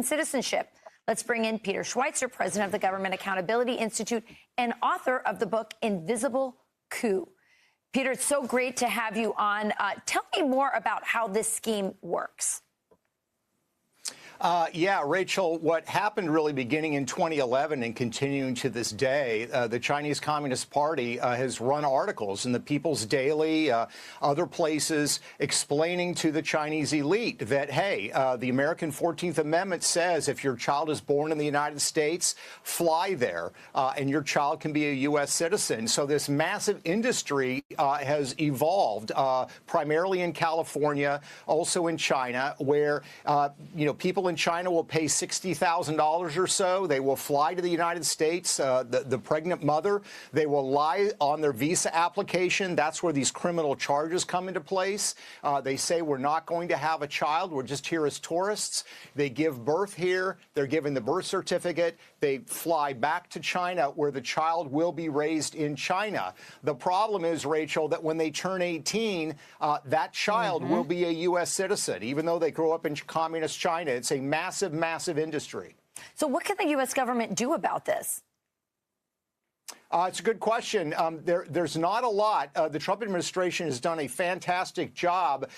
citizenship. Let's bring in Peter Schweizer, president of the Government Accountability Institute and author of the book Invisible Coup. Peter, it's so great to have you on. Tell me more about how this scheme works. Yeah, Rachel, what happened really beginning in 2011 and continuing to this day, the Chinese Communist Party has run articles in the People's Daily, other places, explaining to the Chinese elite that, hey, the American 14th Amendment says if your child is born in the United States, fly there, and your child can be a U.S. citizen. So this massive industry has evolved, primarily in California, also in China, where, people in China will pay $60,000 or so. They will fly to the United States, the pregnant mother. They will lie on their visa application. That's where these criminal charges come into place. They say we're not going to have a child. We're just here as tourists. They give birth here. They're given the birth certificate. They fly back to China, where the child will be raised in China. The problem is, Rachel, that when they turn 18, that child will be a U.S. citizen, even though they grow up in communist China. It's a massive, massive industry. So what can the U.S. government do about this? It's a good question. There's not a lot. The Trump administration has done a fantastic job.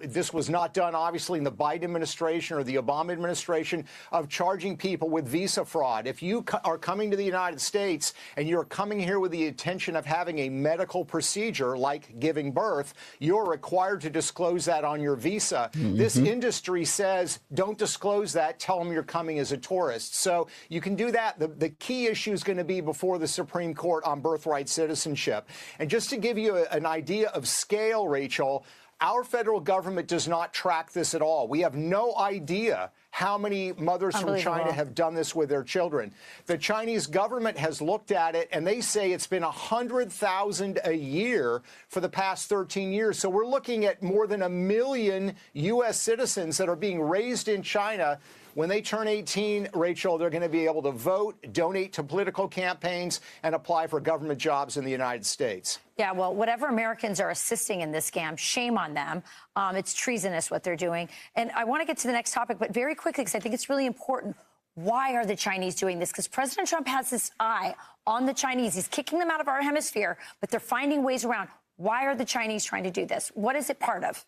This was not done, obviously, in the Biden administration or the Obama administration, of charging people with visa fraud. If you are coming to the United States and you're coming here with the intention of having a medical procedure like giving birth, you're required to disclose that on your visa. This industry says, don't disclose that. Tell them you're coming as a tourist. So you can do that. The key issue is going to be before the Supreme Court on birthright citizenship. And just to give you an idea of scale, Rachel, our federal government does not track this at all. We have no idea how many mothers from China have done this with their children. The Chinese government has looked at it, and they say it's been 100,000 a year for the past 13 years. So we're looking at more than 1 million U.S. citizens that are being raised in China. When they turn 18, Rachel, they're going to be able to vote, donate to political campaigns, and apply for government jobs in the United States. Yeah, well, whatever Americans are assisting in this scam, shame on them. It's treasonous what they're doing. And I want to get to the next topic, but very quickly, because I think it's really important. Why are the Chinese doing this? Because President Trump has this eye on the Chinese. He's kicking them out of our hemisphere, but they're finding ways around. Why are the Chinese trying to do this? What is it part of?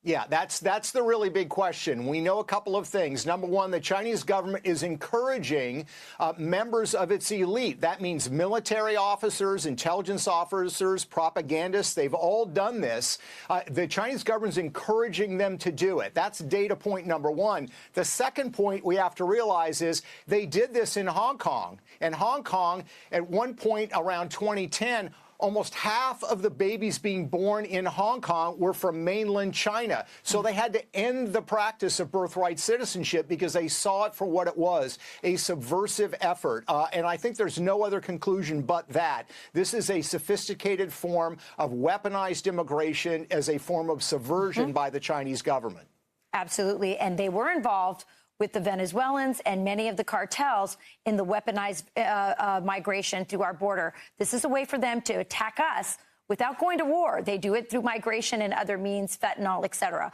Yeah, that's the really big question. We know a couple of things. Number one, the Chinese government is encouraging members of its elite. That means military officers, intelligence officers, propagandists. They've all done this. The Chinese government is encouraging them to do it. That's data point number one. The second point we have to realize is they did this in Hong Kong. And Hong Kong, at one point around 2010, almost half of the babies being born in Hong Kong were from mainland China. So they had to end the practice of birthright citizenship because they saw it for what it was, a subversive effort. And I think there's no other conclusion but that. This is a sophisticated form of weaponized immigration as a form of subversion by the Chinese government. Absolutely. And they were involved with the Venezuelans and many of the cartels in the weaponized migration through our border. This is a way for them to attack us without going to war. They do it through migration and other means, fentanyl, et cetera.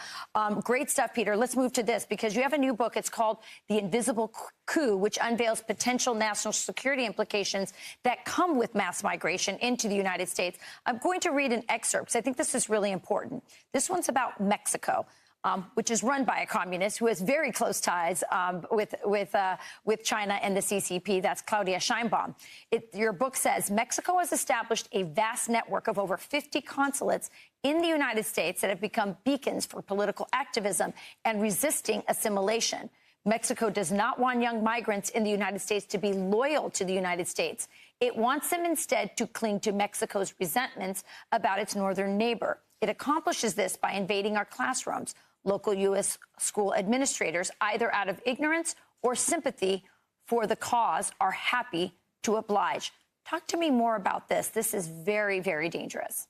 Great stuff, Peter. Let's move to this, because you have a new book. It's called The Invisible Coup, which unveils potential national security implications that come with mass migration into the United States. I'm going to read an excerpt, because I think this is really important. This one's about Mexico. Which is run by a communist who has very close ties with China and the CCP. That's Claudia Sheinbaum. Your book says Mexico has established a vast network of over 50 consulates in the United States that have become beacons for political activism and resisting assimilation. Mexico does not want young migrants in the United States to be loyal to the United States. It wants them instead to cling to Mexico's resentments about its northern neighbor. It accomplishes this by invading our classrooms. Local U.S. school administrators, either out of ignorance or sympathy for the cause, are happy to oblige. Talk to me more about this. This is very, very dangerous.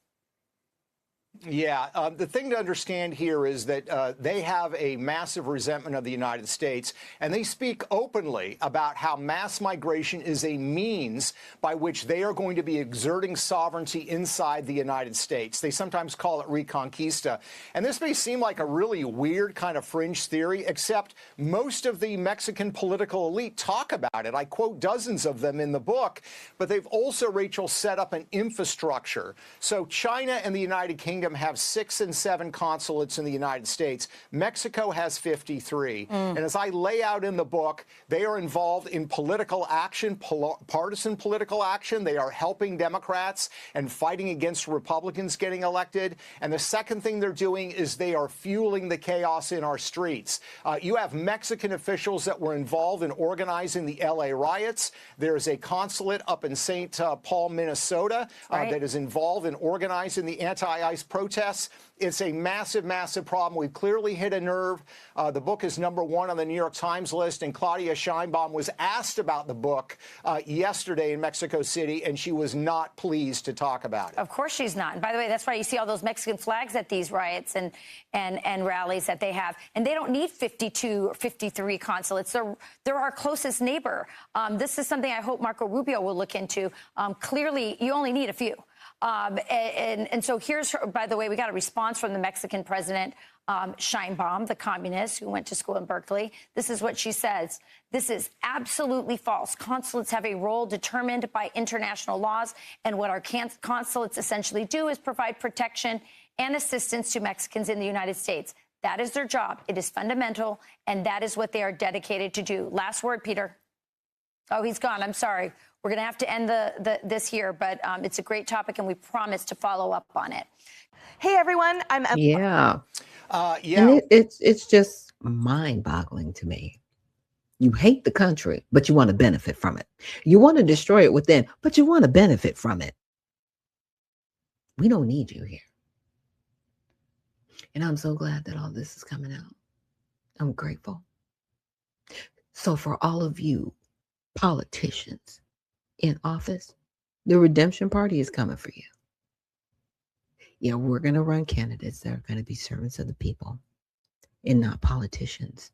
Yeah, the thing to understand here is that they have a massive resentment of the United States, and they speak openly about how mass migration is a means by which they are going to be exerting sovereignty inside the United States. They sometimes call it Reconquista. And this may seem like a really weird kind of fringe theory, except most of the Mexican political elite talk about it. I quote dozens of them in the book, but they've also, Rachel, set up an infrastructure. So China and the United Kingdom have 6 and 7 consulates in the United States. Mexico has 53. And as I lay out in the book, they are involved in political action, partisan political action. They are helping Democrats and fighting against Republicans getting elected. And the second thing they're doing is they are fueling the chaos in our streets. You have Mexican officials that were involved in organizing the LA riots. There's a consulate up in St. Paul, Minnesota, that is involved in organizing the anti-ICE protests. It's a massive, massive problem. We've clearly hit a nerve. The book is #1 on the New York Times list, and Claudia Sheinbaum was asked about the book yesterday in Mexico City, and she was not pleased to talk about it. Of course she's not. And by the way, that's why you see all those Mexican flags at these riots and rallies that they have. And they don't need 52 or 53 consulates. They're our closest neighbor. This is something I hope Marco Rubio will look into. Clearly, you only need a few. And so here's, by the way, we got a response from the Mexican president, Sheinbaum, the communist who went to school in Berkeley. This is what she says. This is absolutely false. Consulates have a role determined by international laws, and what our consulates essentially do is provide protection and assistance to Mexicans in the United States. That is their job. It is fundamental, and that is what they are dedicated to do. Last word, Peter. Oh, he's gone. I'm sorry. We're going to have to end this here, but it's a great topic, and we promise to follow up on it. Hey, everyone. I'm Emma. Yeah. Yeah. And it's just mind-boggling to me. You hate the country, but you want to benefit from it. You want to destroy it within, but you want to benefit from it. We don't need you here. And I'm so glad that all this is coming out. I'm grateful. So for all of you politicians in office, the redemption party is coming for you. Yeah, we're going to run candidates that are going to be servants of the people and not politicians.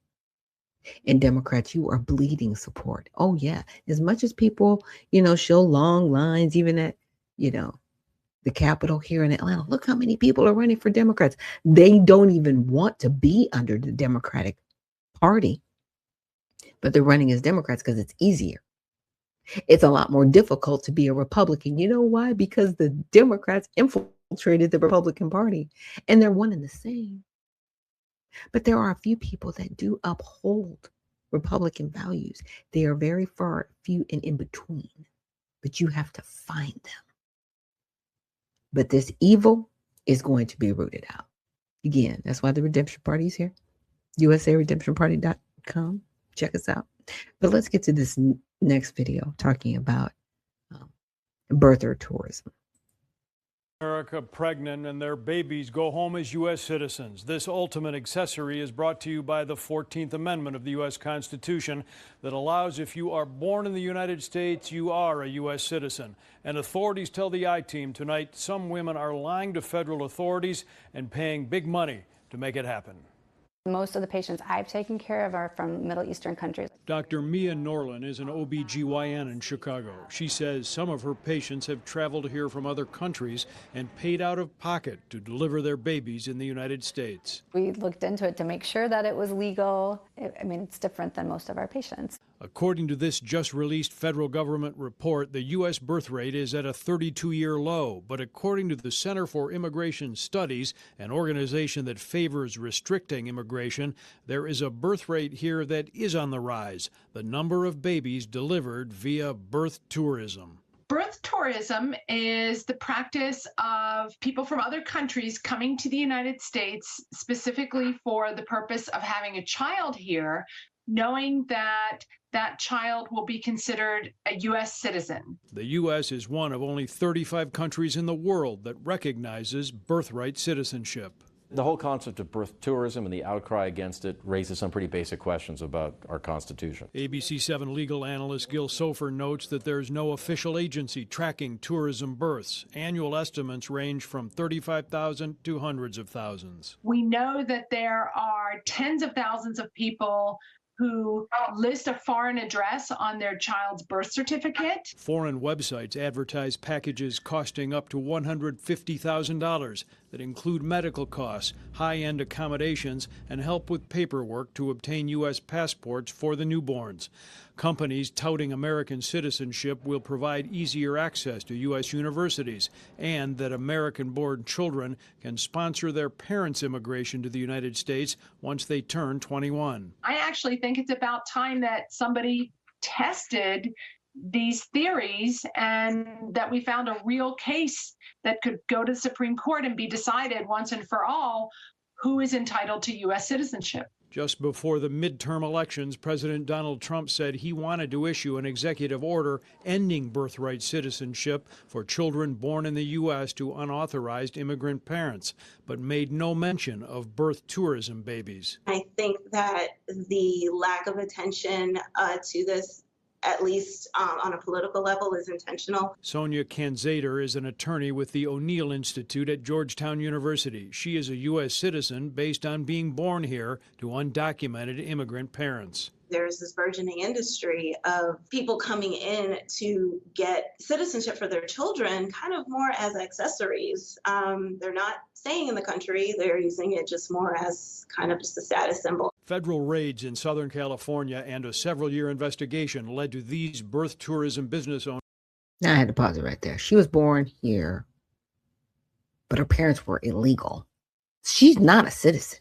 And Democrats, you are bleeding support. Oh, yeah. As much as people, show long lines, even at, the Capitol here in Atlanta, look how many people are running for Democrats. They don't even want to be under the Democratic Party, but they're running as Democrats because it's easier. It's a lot more difficult to be a Republican. You know why? Because the Democrats infiltrated the Republican Party, and they're one and the same. But there are a few people that do uphold Republican values. They are very few and in between, but you have to find them. But this evil is going to be rooted out. Again, that's why the Redemption Party is here. USARedemptionParty.com. Check us out. But let's get to this next video talking about birther tourism. America pregnant and their babies go home as U.S. citizens. This ultimate accessory is brought to you by the 14th Amendment of the U.S. Constitution that allows, if you are born in the United States, you are a U.S. citizen. And authorities tell the I-Team tonight some women are lying to federal authorities and paying big money to make it happen. Most of the patients I've taken care of are from Middle Eastern countries. Dr. Mia Norlin is an OB-GYN in Chicago. She says some of her patients have traveled here from other countries and paid out of pocket to deliver their babies in the United States. We looked into it to make sure that it was legal. It's different than most of our patients. According to this just-released federal government report, the U.S. birth rate is at a 32-year low. But according to the Center for Immigration Studies, an organization that favors restricting immigration, there is a birth rate here that is on the rise. The number of babies delivered via birth tourism. Birth tourism is the practice of people from other countries coming to the United States specifically for the purpose of having a child here, knowing that that child will be considered a U.S. citizen. The U.S. is one of only 35 countries in the world that recognizes birthright citizenship. The whole concept of birth tourism and the outcry against it raises some pretty basic questions about our Constitution. ABC7 legal analyst 𝗘𝗓𝗓 notes that there's no official agency tracking tourism births. Annual estimates range from 35,000 to hundreds of thousands. We know that there are tens of thousands of people who list a foreign address on their child's birth certificate. Foreign websites advertise packages costing up to $150,000 that include medical costs, high-end accommodations, and help with paperwork to obtain U.S. passports for the newborns. Companies touting American citizenship will provide easier access to U.S. universities, and that American-born children can sponsor their parents' immigration to the United States once they turn 21. I actually think it's about time that somebody tested these theories and that we found a real case that could go to the Supreme Court and be decided once and for all who is entitled to U.S. citizenship. Just before the midterm elections, President Donald Trump said he wanted to issue an executive order ending birthright citizenship for children born in the U.S. to unauthorized immigrant parents, but made no mention of birth tourism babies. I think that the lack of attention to this, at least on a political level, is intentional. 𝗧𝗘𝗟𝗍𝗓 is an attorney with the O'Neill Institute at Georgetown University. She is a U.S. citizen based on being born here to undocumented immigrant parents. There's this burgeoning industry of people coming in to get citizenship for their children kind of more as accessories. They're not staying in the country. They're using it just more as kind of just a status symbol. Federal raids in Southern California and a several-year investigation led to these birth tourism business owners. Now I had to pause it right there. She was born here, but her parents were illegal. She's not a citizen.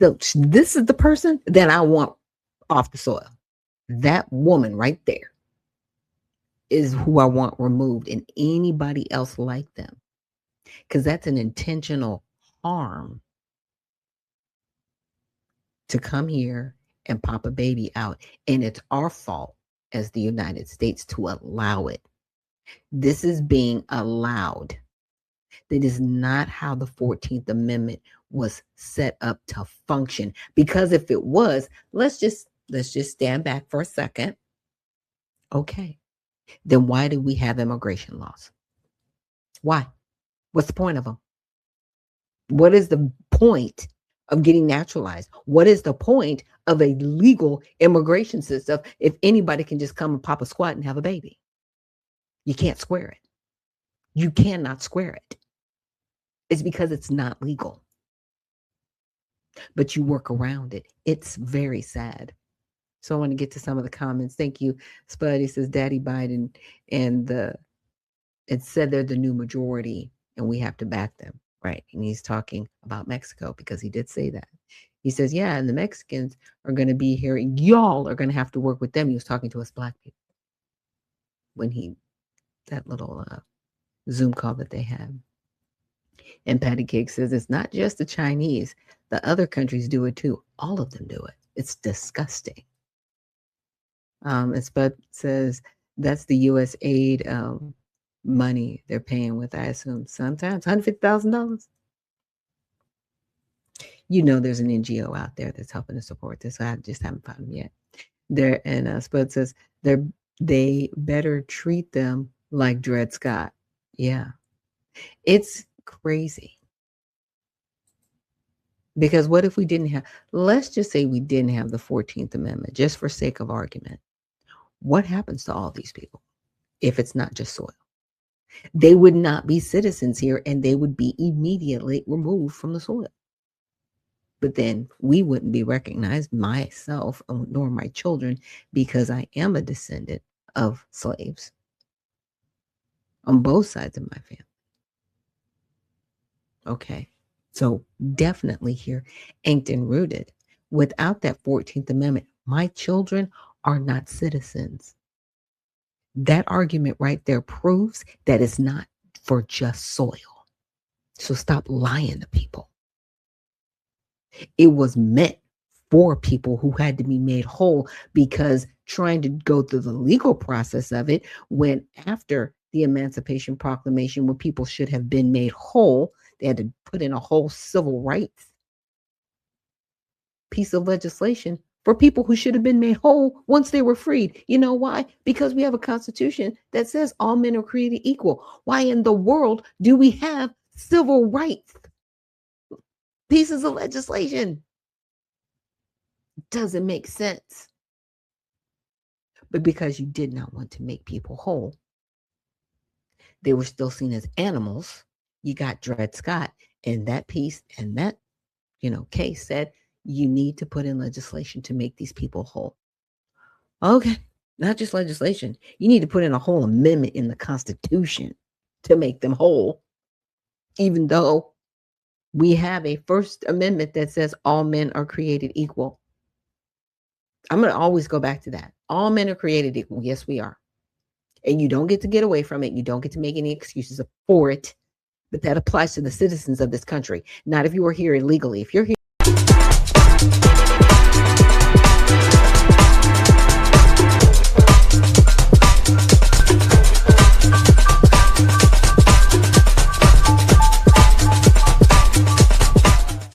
So this is the person that I want off the soil. That woman right there is who I want removed, and anybody else like them, because that's an intentional harm to come here and pop a baby out. And it's our fault as the United States to allow it. This is being allowed. That is not how the 14th Amendment was set up to function. Because if it was, let's just stand back for a second. Okay. Then why do we have immigration laws? Why? What's the point of them? What is the point of getting naturalized? What is the point of a legal immigration system if anybody can just come and pop a squat and have a baby? You can't square it. You cannot square it. It's because it's not legal. But you work around it. It's very sad. So I want to get to some of the comments. Thank you, Spud. He says, Daddy Biden and it said they're the new majority and we have to back them. Right. And he's talking about Mexico because he did say that. He says, yeah, and the Mexicans are going to be here. Y'all are going to have to work with them. He was talking to us Black people when that little Zoom call that they had. And Patty Cake says, it's not just the Chinese. The other countries do it too. All of them do it. It's disgusting. And Spud says, that's the U.S. aid money they're paying with, I assume, sometimes $150,000. You know, there's an NGO out there that's helping to support this. I just haven't found them yet. And Spud says they better treat them like Dred Scott. Yeah, it's crazy. Because what if we didn't have? Let's just say we didn't have the 14th Amendment, just for sake of argument. What happens to all these people if it's not just soil? They would not be citizens here and they would be immediately removed from the soil. But then we wouldn't be recognized, myself, nor my children, because I am a descendant of slaves on both sides of my family. Okay, so definitely here, inked and rooted. Without that 14th Amendment, my children are not citizens. That argument right there proves that it's not for just soil. So stop lying to people. It was meant for people who had to be made whole, because trying to go through the legal process of it when after the Emancipation Proclamation, when people should have been made whole, They had to put in a whole civil rights piece of legislation for people who should have been made whole once they were freed. You know why? Because we have a constitution that says all men are created equal. Why in the world do we have civil rights pieces of legislation? Doesn't make sense. But because you did not want to make people whole, they were still seen as animals. You got Dred Scott in that piece, and that, case said you need to put in legislation to make these people whole. Okay, not just legislation. You need to put in a whole amendment in the Constitution to make them whole, even though we have a First Amendment that says all men are created equal. I'm going to always go back to that. All men are created equal. Yes, we are. And you don't get to get away from it. You don't get to make any excuses for it. But that applies to the citizens of this country. Not if you are here illegally. If you're here